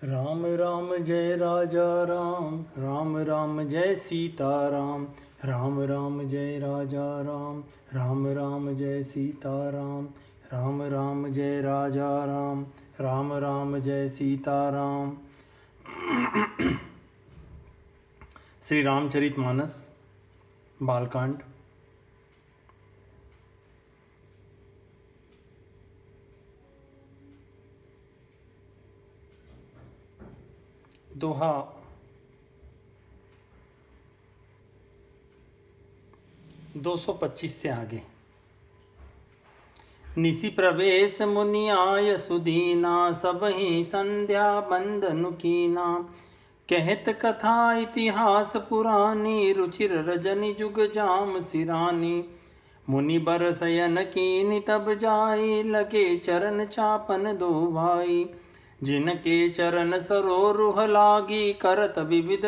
राम राम जय राजा राम, राम राम जय सीता राम, राम राम जय राजा राम, राम राम जय सीता राम, राम राम जय राजा राम, राम राम जय सीता राम। श्री रामचरितमानस बालकांड। दोहा। दो 225 से आगे। निशि प्रवेश मुनि आय सुदीना, सबहि संध्या बंदनु कीना। कहत कथा इतिहास पुरानी, रुचिर रजनि जुग जाम सिरानी। मुनि बर शयन कीनि तब जाई, लगे चरण चापन दो भाई। जिनके चरण सरोरुह लागी, करत विविध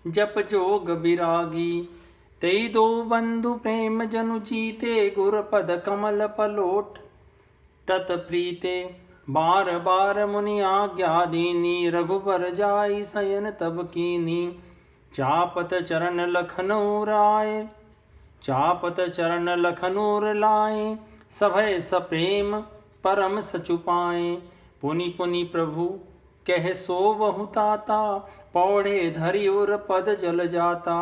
जप जोग विरागी। तेई दो बंधु प्रेम जनु जीते, गुर पद कमल पलोट तत प्रीते। बार बार मुनि आज्ञा दीनी, रघुबर जाई शयन तब कीनी। चापत चरण लखनऊर लाए, सभय सप्रेम परम सचुपाए। पुनि पुनि प्रभु कह सो वहु ताता, पौढ़े धरि उर पद जल जाता।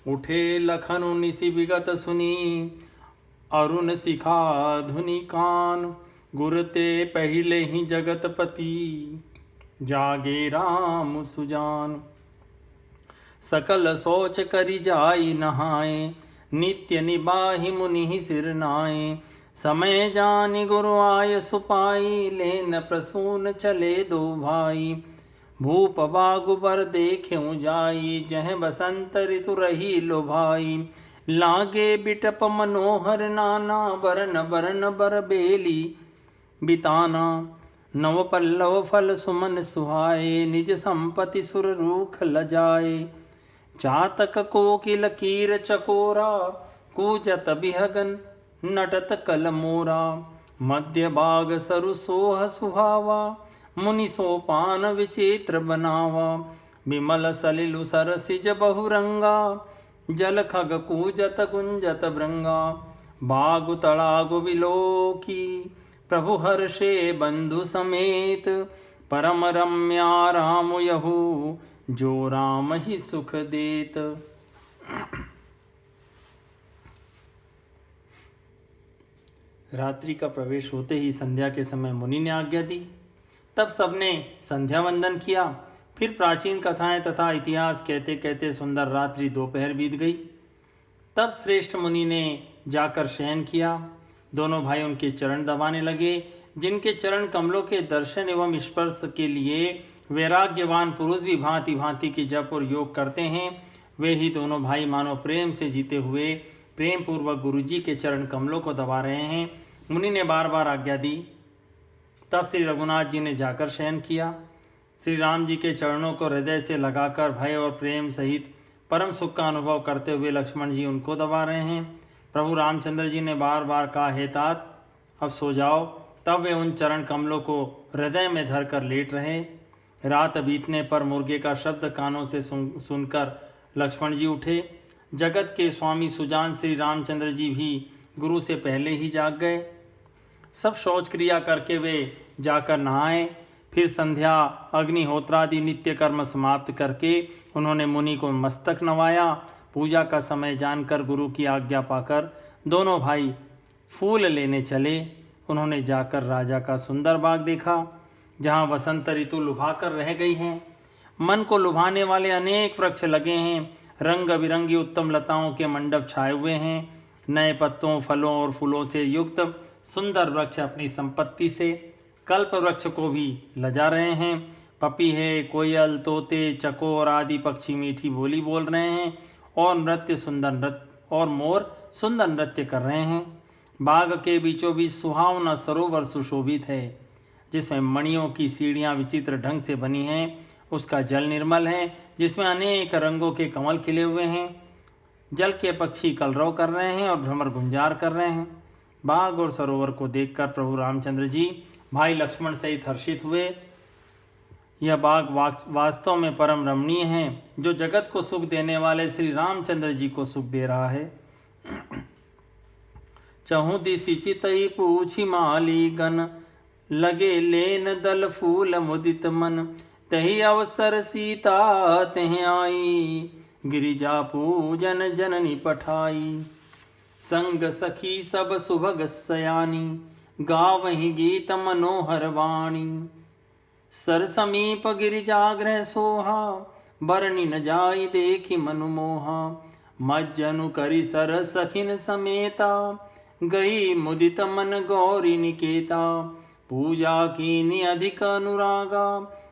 उठे लखनु निशि विगत सुनी, अरुण शिखा धुनि कान। गुर ते पहिले ही जगतपति, जागे राम सुजान। सकल सोच करि जाई नहाए, नित्य निबाहि मुनि सिर नाए। समय जानि गुरु आय सुपाई, लेन प्रसून चले दो भाई। भूप बागुबर देख्यऊ जाई, जह बसंत ऋतु रही लोभाई। लागे बिटप मनोहर नाना, बरन बरन बर बेली बिताना। नव पल्लव फल सुमन सुहाए, निज संपति सुर रूख लजाए। चातक कोकिल कीर चकोरा, कूजत बिहगन नटत कल मोरा। मध्य बाग सरु सोह सुहावा, मुनि सोपान विचित्र बनावा। विमल सलिलु सरसिज बहुरंगा, जल खग कूजत गुंजत भृंगा। बागु तड़ागु विलोकी, प्रभु हर्षे बंधु समेत। परम रम्या राम यहु, जो राम ही सुख देत। रात्रि का प्रवेश होते ही संध्या के समय मुनि ने आज्ञा दी। तब सबने संध्या वंदन किया। फिर प्राचीन कथाएं तथा इतिहास कहते कहते सुंदर रात्रि दोपहर बीत गई। तब श्रेष्ठ मुनि ने जाकर शयन किया। दोनों भाई उनके चरण दबाने लगे। जिनके चरण कमलों के दर्शन एवं स्पर्श के लिए वैराग्यवान पुरुष भी भांति भांति के जप और योग करते हैं, वे ही दोनों भाई मानो प्रेम से जीते हुए प्रेम पूर्वक गुरु जी के चरण कमलों को दबा रहे हैं। मुनि ने बार बार आज्ञा दी। तब श्री रघुनाथ जी ने जाकर शयन किया। श्री राम जी के चरणों को हृदय से लगाकर भय और प्रेम सहित परम सुख का अनुभव करते हुए लक्ष्मण जी उनको दबा रहे हैं। प्रभु रामचंद्र जी ने बार बार कहा, हे तात अब सो जाओ। तब वे उन चरण कमलों को हृदय में धर कर लेट रहे। रात बीतने पर मुर्गे का शब्द कानों से सुनकर लक्ष्मण जी उठे। जगत के स्वामी सुजान श्री रामचंद्र जी भी गुरु से पहले ही जाग गए। सब शौच क्रिया करके वे जाकर नहाए। फिर संध्या अग्निहोत्रादि नित्य कर्म समाप्त करके उन्होंने मुनि को मस्तक नवाया। पूजा का समय जानकर गुरु की आज्ञा पाकर दोनों भाई फूल लेने चले। उन्होंने जाकर राजा का सुंदर बाग देखा, जहाँ वसंत ऋतु लुभाकर रह गई है। मन को लुभाने वाले अनेक वृक्ष लगे हैं। रंग बिरंगी उत्तम लताओं के मंडप छाए हुए हैं। नए पत्तों, फलों और फूलों से युक्त सुंदर वृक्ष अपनी संपत्ति से कल्प वृक्ष को भी लजा रहे हैं। पपीहे, कोयल, तोते, चकोर आदि पक्षी मीठी बोली बोल रहे हैं और मोर सुंदर नृत्य कर रहे हैं। बाग के बीचों बीच सुहावना सरोवर सुशोभित है, जिसमें मणियों की सीढ़ियां विचित्र ढंग से बनी हैं। उसका जल निर्मल है, जिसमें अनेक रंगों के कमल खिले हुए हैं। जल के पक्षी कलरव कर रहे हैं और भ्रमर गुंजार कर रहे हैं। बाग और सरोवर को देखकर प्रभु रामचंद्र जी भाई लक्ष्मण सहित हर्षित हुए। यह बाग वास्तव में परम रमणीय है, जो जगत को सुख देने वाले श्री रामचंद्र जी को सुख दे रहा है। चहु दिसि चितई पूछी माली गण, लगे लेन दल फूल मुदित मन। तही अवसर सीता तह आई, गिरिजा पूजन जननी पठाई। संग सखी सब सुभग सयानी, गावहि गीत मनोहर वाणी। सर समीप गिरिजाग्रह सोहा, बरनी न जाई देखी मनुमोहा। मज्जनु करी सर सखिन समेता, गई मुदित मन गौरी निकेता। पूजा कीनी अधिक अनुरागा,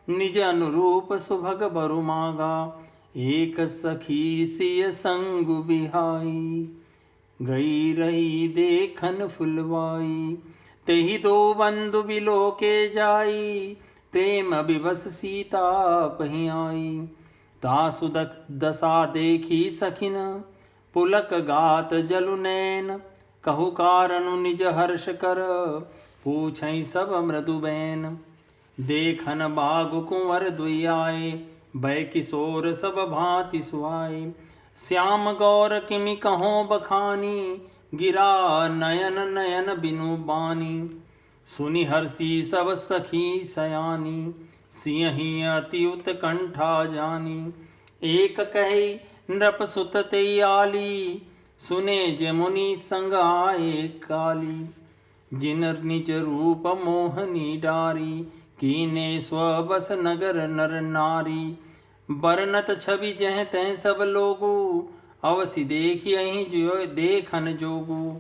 निज अनुरूप सुभग बरु मागा। एक सखी सिय संग बिहाई, गई रही देखन फुलवाई। तेहि दो बंधु बिलो के जाई, प्रेम विवश सीता पही आई। तासु दशा देखी सखिन, पुलक गात जलु नैन। कहु कारणु निज हर्ष कर, पूछई सब मृदु बैन। देखन बाग कुंवर दुई आए, भय किशोर सब भांति सुहाए। श्याम गौर किमि कहो बखानी, गिरा नयन नयन बिनु बानी। सुनि हर्षि सब सखी सयानी, सिंहि अति उत्कंठा जानी। एक कही नृप सुत तेई आली, सुने जमुनि संग आए काली। जिन निज रूप मोहनी डारी, कीने स्वबस नगर नर नारी। बरनत छवि जह तह सब लोगु, अवसि देखियहि जो देखन जोगु।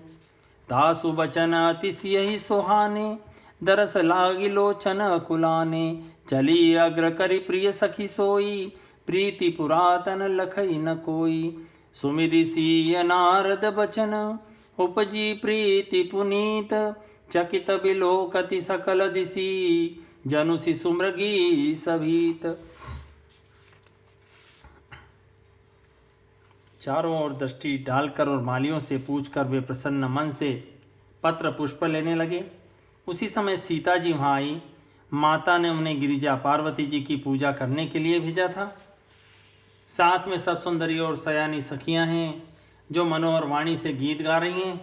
तासु बचन अतिशय सुहाने, दरस लागी लोचन कुलाने। चली अग्र करि प्रिय सखी सोई, प्रीति पुरातन लखई न कोई। सुमिरि सिय नारद बचन, उपजी प्रीति पुनीत। चकित बिलोकति सकल दिशि, जनुषि सुमृगी सभीत। चारों ओर दृष्टि डालकर और मालियों से पूछकर वे प्रसन्न मन से पत्र पुष्प लेने लगे। उसी समय सीता जी वहाँ आई। माता ने उन्हें गिरिजा पार्वती जी की पूजा करने के लिए भेजा था। साथ में सब सुंदरी और सयानी सखियां हैं, जो मनोहर वाणी से गीत गा रही हैं।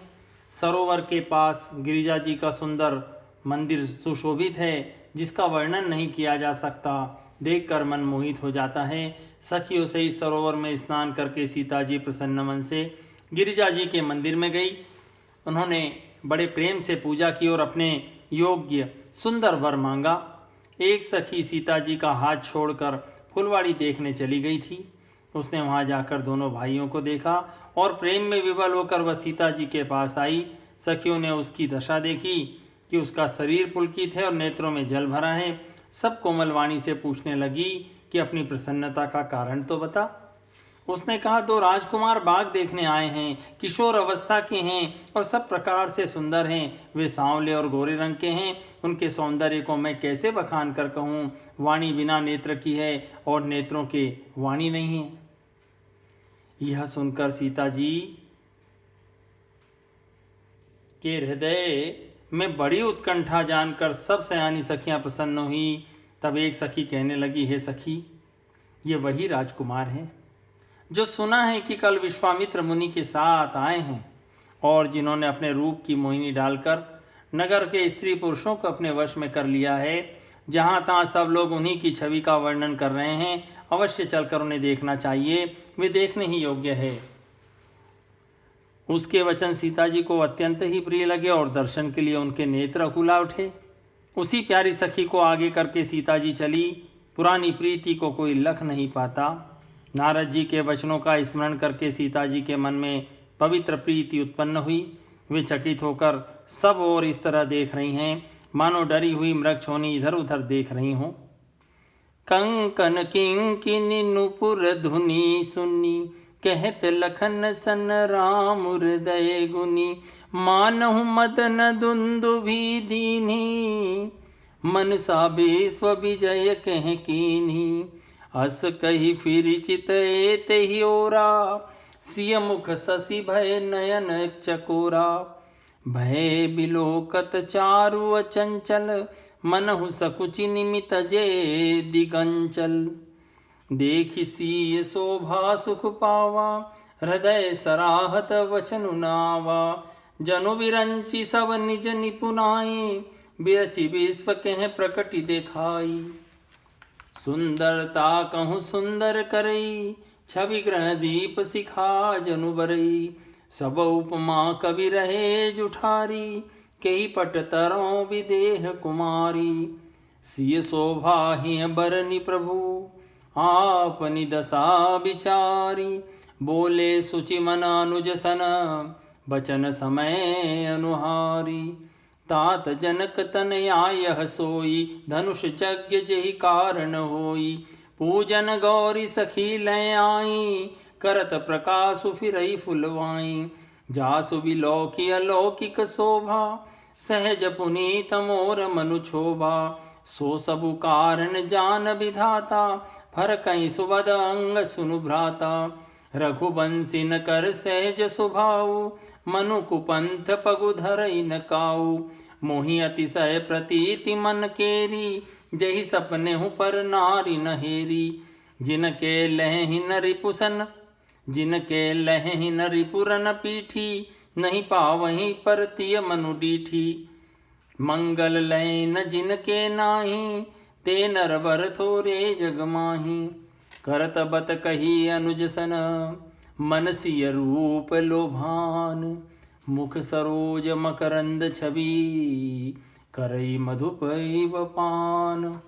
सरोवर के पास गिरिजा जी का सुंदर मंदिर सुशोभित है, जिसका वर्णन नहीं किया जा सकता। देखकर मन मोहित हो जाता है। सखियों से इस सरोवर में स्नान करके सीता जी प्रसन्न मन से गिरिजा जी के मंदिर में गई। उन्होंने बड़े प्रेम से पूजा की और अपने योग्य सुंदर वर मांगा। एक सखी सीता जी का हाथ छोड़कर फुलवाड़ी देखने चली गई थी। उसने वहां जाकर दोनों भाइयों को देखा और प्रेम में विवल होकर वह सीता जी के पास आई। सखियों ने उसकी दशा देखी कि उसका शरीर पुलकित है और नेत्रों में जल भरा है। सब कोमल वाणी से पूछने लगी कि अपनी प्रसन्नता का कारण तो बता। उसने कहा, दो राजकुमार बाग देखने आए हैं, किशोर अवस्था के हैं और सब प्रकार से सुंदर हैं। वे सांवले और गोरे रंग के हैं। उनके सौंदर्य को मैं कैसे बखान कर कहूँ। वाणी बिना नेत्र की है और नेत्रों के वाणी नहीं है। यह सुनकर सीता जी के हृदय में बड़ी उत्कंठा जानकर सब सयानी सखियां प्रसन्न हुई। तब एक सखी कहने लगी, हे सखी, ये वही राजकुमार हैं जो सुना है कि कल विश्वामित्र मुनि के साथ आए हैं और जिन्होंने अपने रूप की मोहिनी डालकर नगर के स्त्री पुरुषों को अपने वश में कर लिया है। जहां तहां सब लोग उन्हीं की छवि का वर्णन कर रहे हैं। अवश्य चलकर उन्हें देखना चाहिए, वे देखने ही योग्य है। उसके वचन सीता जी को अत्यंत ही प्रिय लगे और दर्शन के लिए उनके नेत्र खुला उठे। उसी प्यारी सखी को आगे करके सीता जी चली। पुरानी प्रीति को कोई लख नहीं पाता। नारद जी के वचनों का स्मरण करके सीता जी के मन में पवित्र प्रीति उत्पन्न हुई। वे चकित होकर सब और इस तरह देख रही हैं, मानो डरी हुई मृगछोनी इधर उधर देख रही हों। कंकन किंकिनी नुपुर धुनी सुनी, कहत लखन सन राम हृदय गुनी। मानहु मदन दुंदुभि दीन्ही, मनसा बेस्व विजय कह कीन्ही। अस कही फिर चितए तेहि ओरा, सिय मुख शशि भय नयन चकोरा। भय बिलोकत चारु अचंचल, मनहु सकुचि निमित जे दिगंचल। देखि सीय शोभा सुख पावा, हृदय सराहत वचन नावा। जनु विरंचि सब निज निपुनाई, बिरचि विश्व कह प्रकटि देखाई। सुंदरता कहूँ सुंदर करई, छवि ग्रह दीप सिखा जनु बरई। सब उपमा कवि रहे जुठारी, केही पट तरों विदेह कुमारी। सिय शोभा ही बरनि प्रभु, आपनी दशा विचारी। बोले सुचि मन अनुज सन, बचन समय अनुहारी। तात जनक तनया यह सोई, धनुष यज्ञ जेहि कारण होई। पूजन गौरी सखी लय आई, करत प्रकाशु फिरई फुलवाई। जासु बिलौकी अलौकिक शोभा, सहज पुनीत मोर मनु क्षोभा। सो सबु कारण जान विधाता, फर कहीं सुबद अंग सुनु भ्राता। रघुवंशी न कर सहज स्वभाव, मनु कुपंथ पगु धरई न काऊ। मोहि अतिशय प्रतीति मन केरी, जहि सपने हूँ पर नारी नहेरी। जिनके लहहि न रिपुसन, जिनके लहहि न रिपुरन पीठी। नहीं पावहीं परतिय मनु डीठी। मंगल लय न जिनके नाही, ते नरवर थोरे जग माही। करत बत कही अनुज सन, मन सिय रूप लोभान। मुख सरोज मकरंद छवि, करई मधुपैव पान।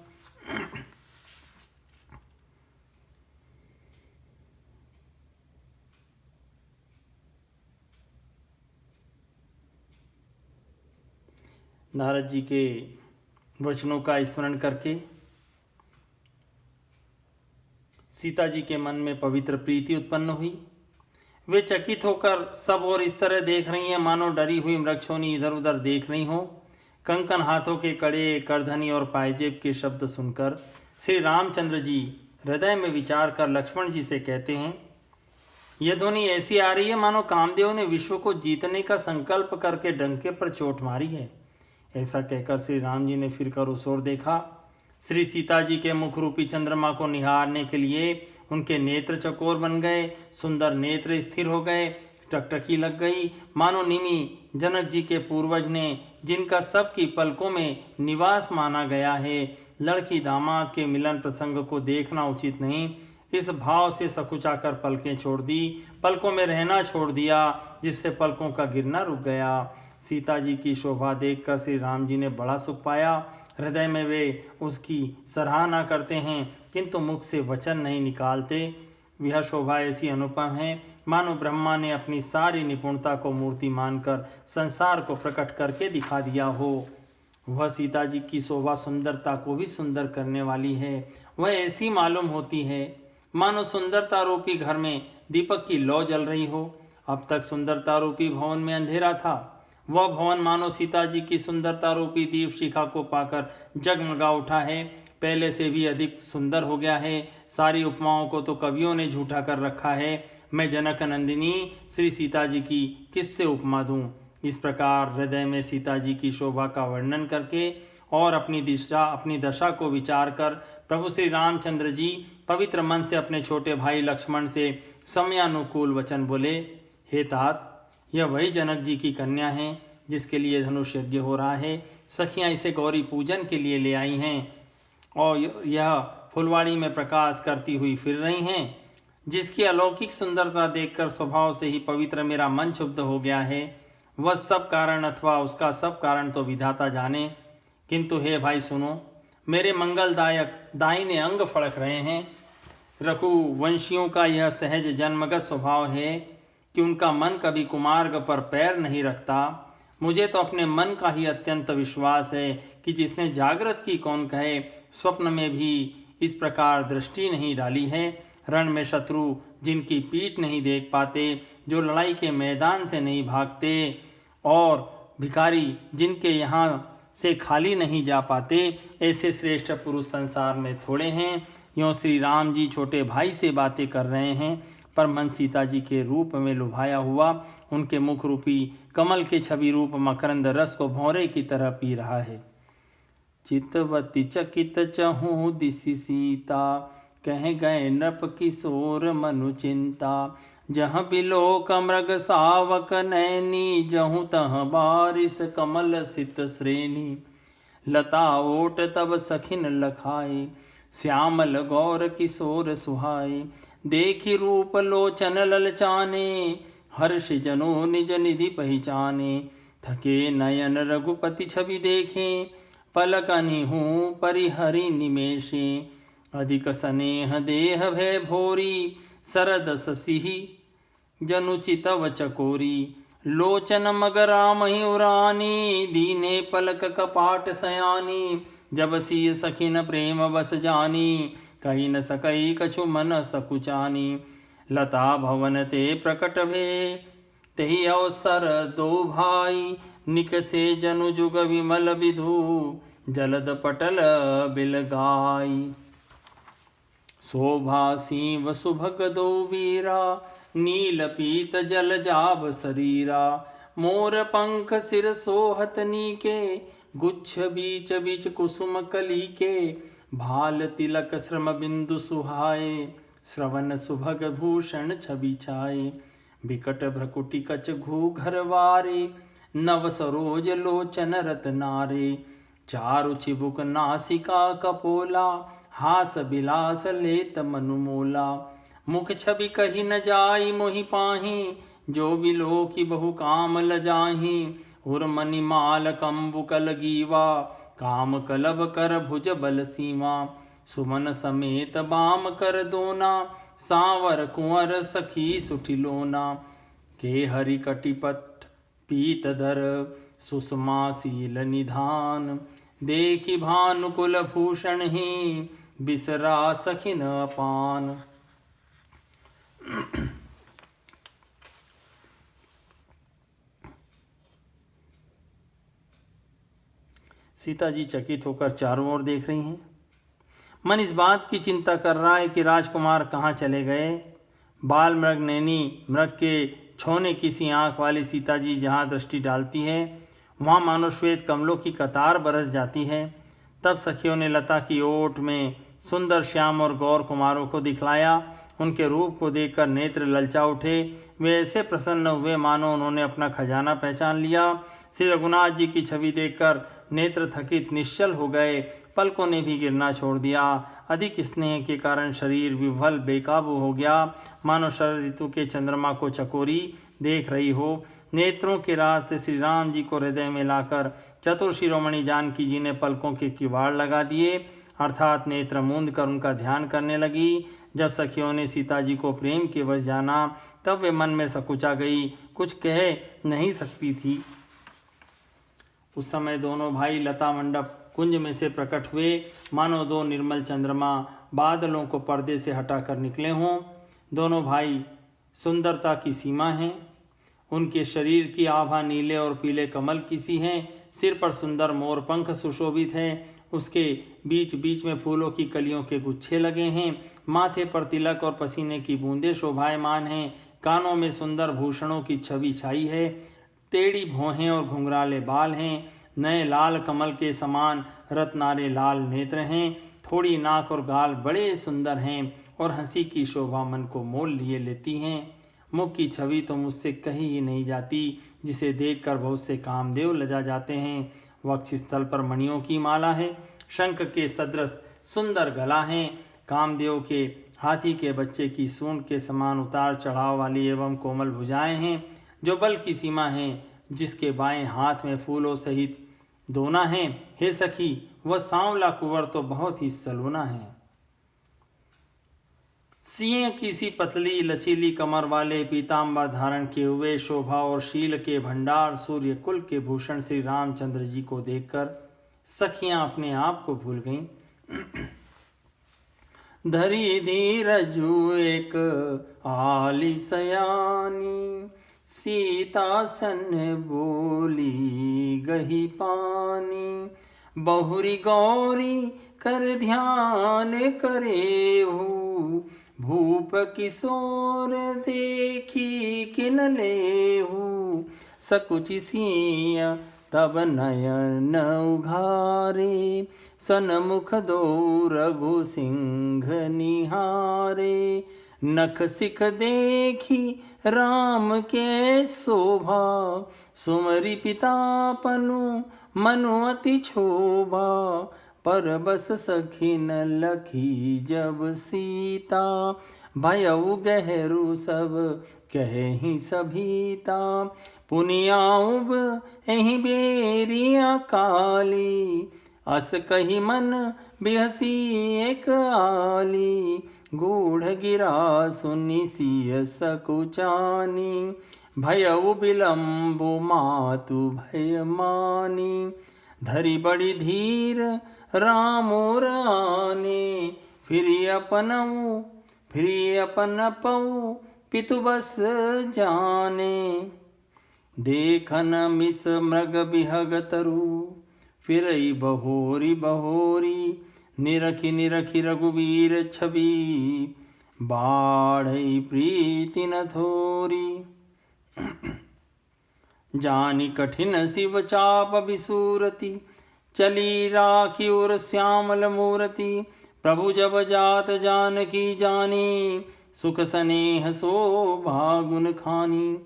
नारद जी के वचनों का स्मरण करके सीता जी के मन में पवित्र प्रीति उत्पन्न हुई। वे चकित होकर सब और इस तरह देख रही हैं मानो डरी हुई मृक्षोनी इधर उधर देख रही हो। कंकन हाथों के कड़े, करधनी और पायजेब के शब्द सुनकर श्री रामचंद्र जी हृदय में विचार कर लक्ष्मण जी से कहते हैं, यह ध्वनि ऐसी आ रही है मानो कामदेव ने विश्व को जीतने का संकल्प करके डंके पर चोट मारी है। ऐसा कहकर श्री राम जी ने फिर कर उस ओर देखा। श्री सीता जी के मुख रूपी चंद्रमा को निहारने के लिए उनके नेत्र चकोर बन गए, सुंदर नेत्र स्थिर हो गए, टकटकी लग गई। मानो निमि जनक जी के पूर्वज ने, जिनका सबकी पलकों में निवास माना गया है, लड़की दामाद के मिलन प्रसंग को देखना उचित नहीं, इस भाव से सकुचाकर पलकें छोड़ दी, पलकों में रहना छोड़ दिया, जिससे पलकों का गिरना रुक गया। सीता जी की शोभा देखकर श्री राम जी ने बड़ा सुख पाया। हृदय में वे उसकी सराहना करते हैं, किंतु मुख से वचन नहीं निकालते। यह शोभा ऐसी अनुपम है मानो ब्रह्मा ने अपनी सारी निपुणता को मूर्ति मानकर संसार को प्रकट करके दिखा दिया हो। वह सीता जी की शोभा सुंदरता को भी सुंदर करने वाली है। वह ऐसी मालूम होती है मानो सुंदरता रूपी घर में दीपक की लौ जल रही हो। अब तक सुंदरता रूपी भवन में अंधेरा था, वह भवन मानो सीता जी की सुंदरता रूपी दीप शिखा को पाकर जगमगा उठा है, पहले से भी अधिक सुंदर हो गया है। सारी उपमाओं को तो कवियों ने झूठा कर रखा है, मैं जनक नंदिनी श्री सीता जी की किससे उपमा दूं। इस प्रकार हृदय में सीता जी की शोभा का वर्णन करके और अपनी दशा को विचार कर प्रभु श्री रामचंद्र जी पवित्र मन से अपने छोटे भाई लक्ष्मण से समयानुकूल वचन बोले, हे तात, यह वही जनक जी की कन्या है जिसके लिए धनुष यज्ञ हो रहा है। सखियां इसे गौरी पूजन के लिए ले आई हैं और यह फुलवाड़ी में प्रकाश करती हुई फिर रही हैं। जिसकी अलौकिक सुंदरता देखकर स्वभाव से ही पवित्र मेरा मन क्षुब्ध हो गया है। वह सब कारण अथवा उसका सब कारण तो विधाता जाने, किंतु हे भाई सुनो, मेरे मंगलदायक दाहिने अंग फड़क रहे हैं। रघुवंशियों का यह सहज जन्मगत स्वभाव है कि उनका मन कभी कुमार्ग पर पैर नहीं रखता। मुझे तो अपने मन का ही अत्यंत विश्वास है कि जिसने जागृत की कौन कहे, स्वप्न में भी इस प्रकार दृष्टि नहीं डाली है। रण में शत्रु जिनकी पीठ नहीं देख पाते, जो लड़ाई के मैदान से नहीं भागते और भिखारी जिनके यहाँ से खाली नहीं जा पाते, ऐसे श्रेष्ठ पुरुष संसार में थोड़े हैं। यों श्री राम जी छोटे भाई से बातें कर रहे हैं, पर मन सीता जी के रूप में लुभाया हुआ उनके मुख रूपी कमल के छवि रूप मकरंद रस को भौरे की तरह पी रहा है। चितवती चकित चहु दिसि सीता, कह गए नृप किशोर मनु चिंता। जहाँ बिलोक मृग सावक नैनी, जहु तह बारिश कमल सित श्रेणी। लता ओट तब सखिन लखाए, श्यामल गौर किशोर सुहाए। देखी रूप लोचन ललचाने, हर्ष जनो निज निधि पहचाने। थके नयन रघुपति छवि देखे, पलक अनिहूँ परिहरि निमेषे। अधिक स्नेह देह भय भोरी, सरद ससिहि जनुचित वचकोरी। लोचन मगरा मही उरानी, दीने पलक कपाट सयानी। जब सिय सखिन प्रेम बस जानी, कही न सकई कछु मन सकुचानी। लता भवन ते प्रकट भे, तेहि अवसर दो भाई। निकसे जनु जुग विमल विधु, जलद पटल बिलगाई। शोभासी वसुभग दो वीरा, नील पीत जल जाब शरीरा। मोर पंख सिर सोहत नीके, गुच्छ बीच बीच कुसुम कली के। भाल तिलक श्रम बिंदु सुहाए, श्रवण सुभग भूषण छवि छाए। बिकट भ्रकुटी कच घूघर वारे, नव सरोज लोचन रतनारे। चारु चिबुक नासिका कपोला, हास बिलास लेत मनुमोला। मुख छवि कही न जाई मोहि पाही, जो बिलो की बहु काम लजाही। उर मणिमाल कंबुकल गीवा, काम कलब कर भुज बल सीमा। सुमन समेत बाम कर दोना, सांवर कुंवर सखी सुठिलोना। के हरि कटिपट पीतधर, सुषमाशील निधान। देखि भानुकुल भूषण ही, बिसरा सखिन अपान। सीता जी चकित होकर चारों ओर देख रही हैं। मन इस बात की चिंता कर रहा है कि राजकुमार कहाँ चले गए। बाल मृग नैनी मृग के छौने किसी आंख वाली सीता जी जहाँ दृष्टि डालती है, वहाँ मानो श्वेत कमलों की कतार बरस जाती है। तब सखियों ने लता की ओट में सुंदर श्याम और गौर कुमारों को दिखलाया। उनके रूप को देखकर नेत्र ललचा उठे। वे ऐसे प्रसन्न हुए मानो उन्होंने अपना खजाना पहचान लिया। श्री रघुनाथ जी की छवि देखकर नेत्र थकित निश्चल हो गए, पलकों ने भी गिरना छोड़ दिया। अधिक स्नेह के कारण शरीर विह्वल बेकाबू हो गया, मानो शरद ऋतु के चंद्रमा को चकोरी देख रही हो। नेत्रों के रास्ते श्री राम जी को हृदय में लाकर चतुर शिरोमणि जानकी जी ने पलकों के किवाड़ लगा दिए, अर्थात नेत्र मूंद कर उनका ध्यान करने लगी। जब सखियों ने सीता जी को प्रेम के वश जाना, तब वे मन में सकुचा गई, कुछ कह नहीं सकती थी। उस समय दोनों भाई लता मंडप कुंज में से प्रकट हुए, मानो दो निर्मल चंद्रमा बादलों को पर्दे से हटाकर निकले हों। दोनों भाई सुंदरता की सीमा हैं। उनके शरीर की आभा नीले और पीले कमल की सी है। सिर पर सुंदर मोर पंख सुशोभित है। उसके बीच बीच में फूलों की कलियों के गुच्छे लगे हैं। माथे पर तिलक और पसीने की बूंदें शोभायमान हैं। कानों में सुंदर भूषणों की छवि छाई है। टेढ़ी भौहें और घुंघराले बाल हैं। नए लाल कमल के समान रत्नारे लाल नेत्र हैं। थोड़ी नाक और गाल बड़े सुंदर हैं और हंसी की शोभा मन को मोल लिए लेती हैं। मुख की छवि तो मुझसे कही ही नहीं जाती, जिसे देखकर बहुत से कामदेव लजा जाते हैं। वक्षस्थल पर मणियों की माला है। शंख के सदृश सुंदर गला है। कामदेव के हाथी के बच्चे की सूंड के समान उतार चढ़ाव वाली एवं कोमल भुजाएं हैं, जो बल की सीमा है। जिसके बाएं हाथ में फूलों सहित दोना है। हे सखी, वह सांवला कुंवर तो बहुत ही सलोना है। सिंह की सी पतली लचीली कमर वाले पीताम्बर धारण किए हुए, शोभा और शील के भंडार सूर्य कुल के भूषण श्री रामचंद्र जी को देखकर सखियां अपने आप को भूल गईं। धरी धीरजु एक आली सयानी, सीता सन बोली गही पानी। बहुरी गौरी कर ध्यान करे हूँ, भूप किशोर देखी किन लेहू। सकुचि सिय तब नयन उघारे, सन्मुख दो रघु सिंह निहारे। नख सिख देखी राम के शोभा, सुमरि पिता पनु मनु अति क्षोभा। पर बस सखिन लखी जब सीता, भयउ गहरू सब कहि सभीता। पुनियाउब एहि बेरिया काली, अस कही मन बिहसी एक आली। गूढ़ गिरा सुनि सिय सकुचानी, भयउ बिलम्बु मातु भय मानी। धरि बड़ी धीर राम और आने, फिर अपन पऊ पितु बस जाने। देखन मिस मृग बिहग तरु, फिरई बहोरी बहोरी। निरखी निरखी रघुवीर छवि, बाढ़ई प्रीति न थोरी। जानी कठिन शिव चाप बिसूरति, चली राखी और श्यामल मूरति। प्रभु जब जात जानकी जानी, सुख स्नेह शोभा गुण खानी।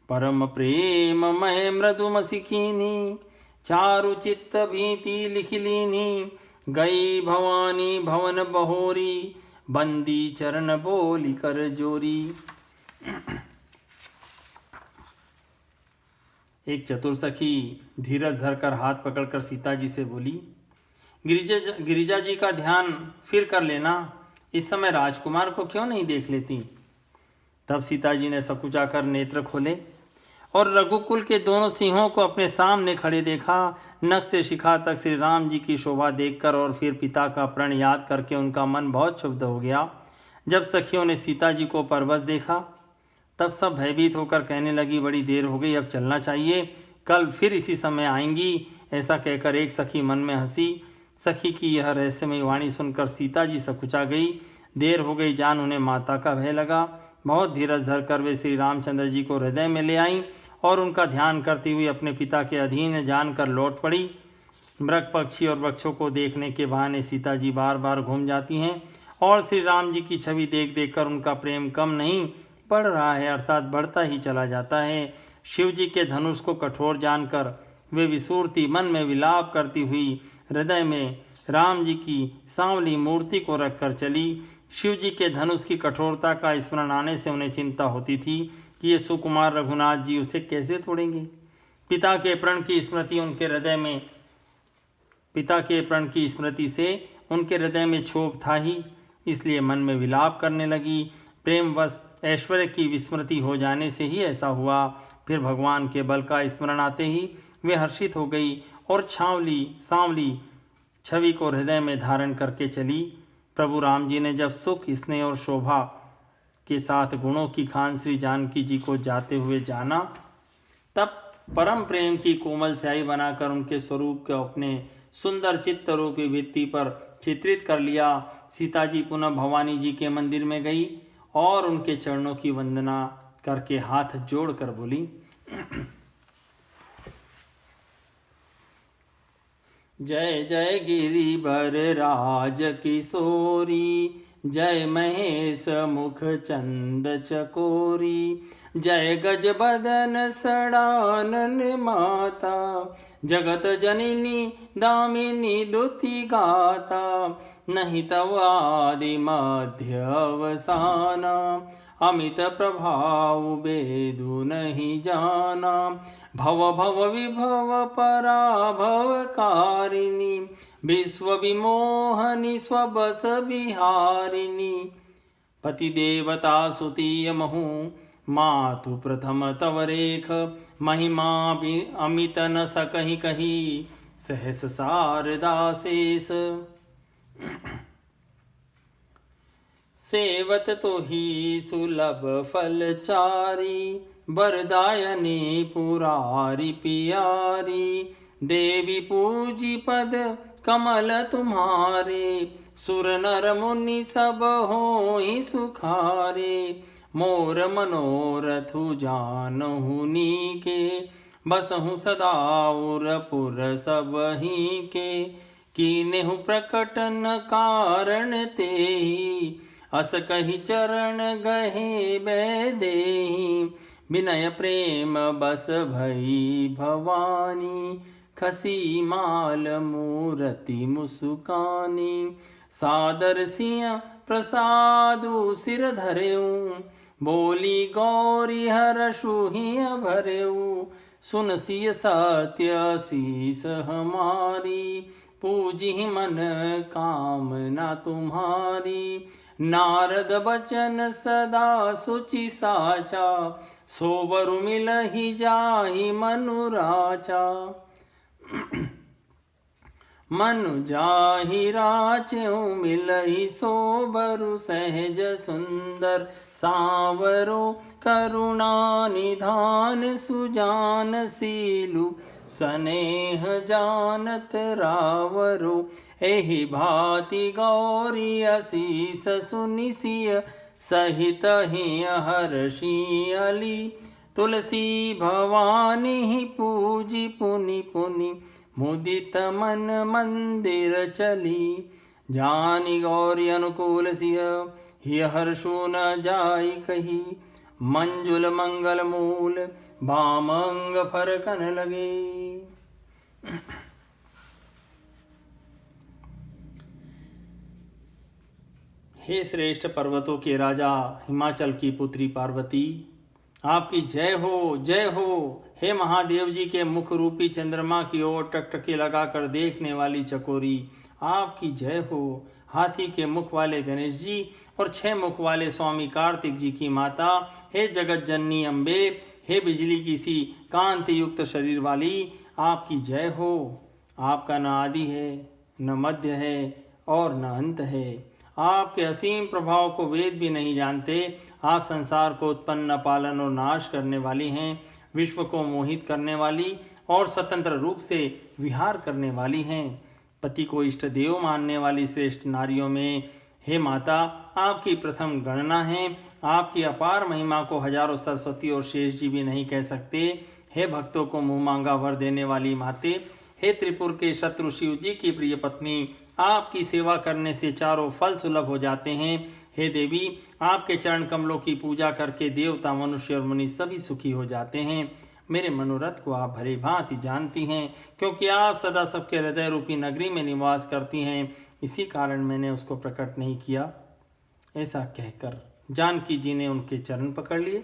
परम प्रेम मय मृदु मसिकीनी, चारु चित्त भीति लिख लीनी। गई भवानी भवन बहोरी, बंदी चरण बोली कर जोरी। एक चतुर सखी धीरज धरकर हाथ पकड़कर सीता जी से बोली, गिरिजा जी का ध्यान फिर कर लेना, इस समय राजकुमार को क्यों नहीं देख लेती। तब सीता जी ने सकुचा कर नेत्र खोले और रघुकुल के दोनों सिंहों को अपने सामने खड़े देखा। नख से शिखा तक श्री राम जी की शोभा देखकर और फिर पिता का प्रण याद करके उनका मन बहुत क्षुब्ध हो गया। जब सखियों ने सीता जी को परवश देखा, तब सब भयभीत होकर कहने लगी, बड़ी देर हो गई, अब चलना चाहिए, कल फिर इसी समय आएंगी। ऐसा कहकर एक सखी मन में हंसी। सखी की यह रहस्यमयी वाणी सुनकर सीता जी सकुचा गई। देर हो गई जान उन्हें माता का भय लगा। बहुत धीरज धरकर वे श्री रामचंद्र जी को हृदय में ले आईं और उनका ध्यान करती हुई अपने पिता के अधीन जानकर लौट पड़ी। मृग पक्षी और वृक्षों को देखने के बहाने सीता जी बार बार घूम जाती हैं और श्री राम जी की छवि देख देख कर उनका प्रेम कम नहीं बढ़ रहा है, अर्थात बढ़ता ही चला जाता है। शिव जी के धनुष को कठोर जानकर वे विसूरती मन में विलाप करती हुई हृदय में राम जी की सांवली मूर्ति को रखकर चली। शिव जी के धनुष की कठोरता का स्मरण आने से उन्हें चिंता होती थी कि ये सुकुमार रघुनाथ जी उसे कैसे तोड़ेंगे। पिता के प्रण की स्मृति से उनके हृदय में क्षोभ था ही, इसलिए मन में विलाप करने लगी। प्रेमवश ऐश्वर्य की विस्मृति हो जाने से ही ऐसा हुआ। फिर भगवान के बल का स्मरण आते ही वे हर्षित हो गई और सांवली छवि को हृदय में धारण करके चली। प्रभु राम जी ने जब सुख, स्नेह और शोभा के साथ गुणों की खान श्री जानकी जी को जाते हुए जाना, तब परम प्रेम की कोमल स्याही बनाकर उनके स्वरूप को अपने सुंदर चित्त रूपी भित्ति पर चित्रित कर लिया। सीता जी पुनः भवानी जी के मंदिर में गई और उनके चरणों की वंदना करके हाथ जोड़कर बोली, जय जय गिरिवर राज किशोरी, जय महेश मुख चंद चकोरी, जय गज बदन सड़ानन माता, जगत जननी दामिनी दुति गाता, नहीं तव आदि मध्य अवसाना, अमित प्रभाव बेदु नहीं जाना, भव भव विभव पराभव कारिणी, विश्व विमोहनी स्वबस बिहारिणी, पति देवता सुतीय महु, मातु प्रथम तव रेख, महिमा अमित न सकहि कही, सहस शारदा शेष। सेवत तो ही सुलभ फलचारी, बरदायनी पुरारी पियारी, देवी पूजी पद कमल तुम्हारे, सुर नर मुनि सब होई सुखारे, मोर मनोरथ जानहु नीके, बसहु सदा उरपुर सब ही के, कीनेहु प्रकटन कारण तेहि, अस कहि चरण गहे बैदेहि, विनय प्रेम बस भई भवानी, खसी माल मूरति मुसुकानी, सादर सिय प्रसादु सिर धरेऊ, बोली गौरी हरषु हिय भरेऊ, सुन सिय सत्य शीस हमारी, पूजी मन कामना तुम्हारी, नारद बचन सदा सुचि साचा, सोबरु मिलहि जाहि मनुराचा, मनु जाहि राचेउ मिलहि सोबरु सहज सुंदर, सांवरो करुणा निधान सुजान सीलु, स्नेह जानत रावरो, एहि भांति गौरी असीस सुनि सिय सहित हिय हर्षि अली, तुलसी भवानी पूजी पुनि पुनि, मुदित मन मंदिर चली, जानि गौरी अनुकूल सिय हिय हर्षु न जाई कही, मंजुल मंगल मूल बामंग फरकन लगे। हे श्रेष्ठ पर्वतों के राजा, हिमाचल की पुत्री पार्वती, आपकी जय हो जय हो। हे महादेव जी के मुख रूपी चंद्रमा की ओर टकटकी लगाकर देखने वाली चकोरी, आपकी जय हो। हाथी के मुख वाले गणेश जी और 6 मुख वाले स्वामी कार्तिक जी की माता, हे जगत जननी अम्बे, हे बिजली की सी कांति युक्त शरीर वाली, आपकी जय हो। आपका न आदि है, न मध्य है और न अंत है। आपके असीम प्रभाव को वेद भी नहीं जानते। आप संसार को उत्पन्न, पालन और नाश करने वाली हैं, विश्व को मोहित करने वाली और स्वतंत्र रूप से विहार करने वाली हैं। पति को इष्ट देव मानने वाली श्रेष्ठ नारियों में हे माता, आपकी प्रथम गणना है। आपकी अपार महिमा को हजारों सरस्वती और शेष जी भी नहीं कह सकते। हे भक्तों को मुँह मांगा वर देने वाली माते, हे त्रिपुर के शत्रु शिव जी की प्रिय पत्नी, आपकी सेवा करने से चारों फल सुलभ हो जाते हैं। हे देवी, आपके चरण कमलों की पूजा करके देवता, मनुष्य और मुनि सभी सुखी हो जाते हैं। मेरे मनोरथ को आप भली भांति जानती हैं, क्योंकि आप सदा सबके हृदय रूपी नगरी में निवास करती हैं। इसी कारण मैंने उसको प्रकट नहीं किया। ऐसा कहकर जानकी जी ने उनके चरण पकड़ लिए।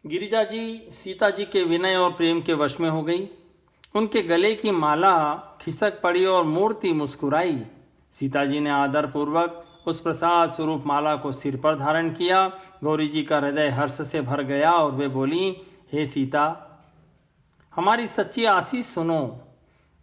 गिरिजा जी सीता जी के विनय और प्रेम के वश में हो गई। उनके गले की माला खिसक पड़ी और मूर्ति मुस्कुराई। सीता जी ने आदर पूर्वक उस प्रसाद स्वरूप माला को सिर पर धारण किया। गौरी जी का हृदय हर्ष से भर गया और वे बोली, हे सीता, हमारी सच्ची आशीष सुनो,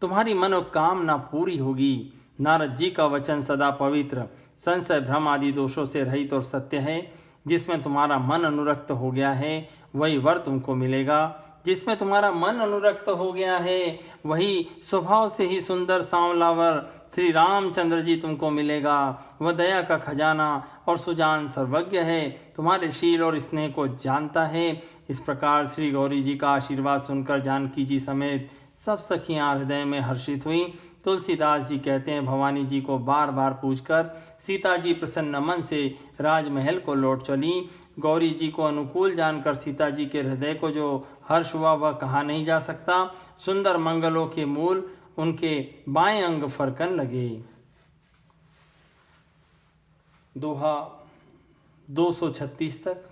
तुम्हारी मनोकामना पूरी होगी। नारद जी का वचन सदा पवित्र, संशय, भ्रम आदि दोषों से रहित और सत्य है। जिसमें तुम्हारा मन अनुरक्त हो गया है वही वर तुमको मिलेगा। जिसमें तुम्हारा मन अनुरक्त हो गया है वही स्वभाव से ही सुंदर सांवलावर श्री रामचंद्र जी तुमको मिलेगा। वह दया का खजाना और सुजान सर्वज्ञ है, तुम्हारे शील और स्नेह को जानता है। इस प्रकार श्री गौरी जी का आशीर्वाद सुनकर जानकी जी समेत सब सखियां हृदय में हर्षित हुई। तुलसीदास जी कहते हैं, भवानी जी को बार बार पूछकर सीता जी प्रसन्न मन से राजमहल को लौट चली। गौरी जी को अनुकूल जानकर सीता जी के हृदय को जो हर्ष हुआ वह कहा नहीं जा सकता। सुंदर मंगलों के मूल उनके बाएं अंग फरकन लगे। दोहा 236 तक।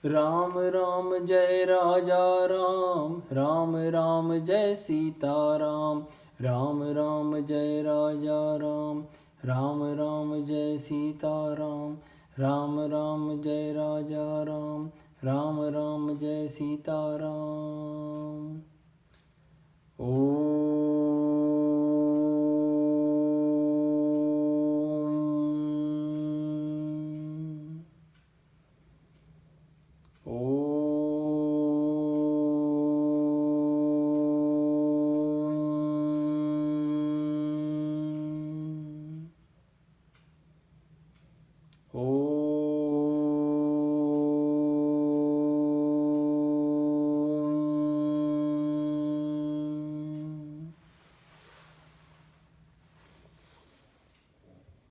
राम राम जय राजा राम, राम राम जय सीता राम, राम राम जय राजा राम, राम राम जय सीता राम, राम राम जय राजा राम, राम राम जय सीता राम। ओ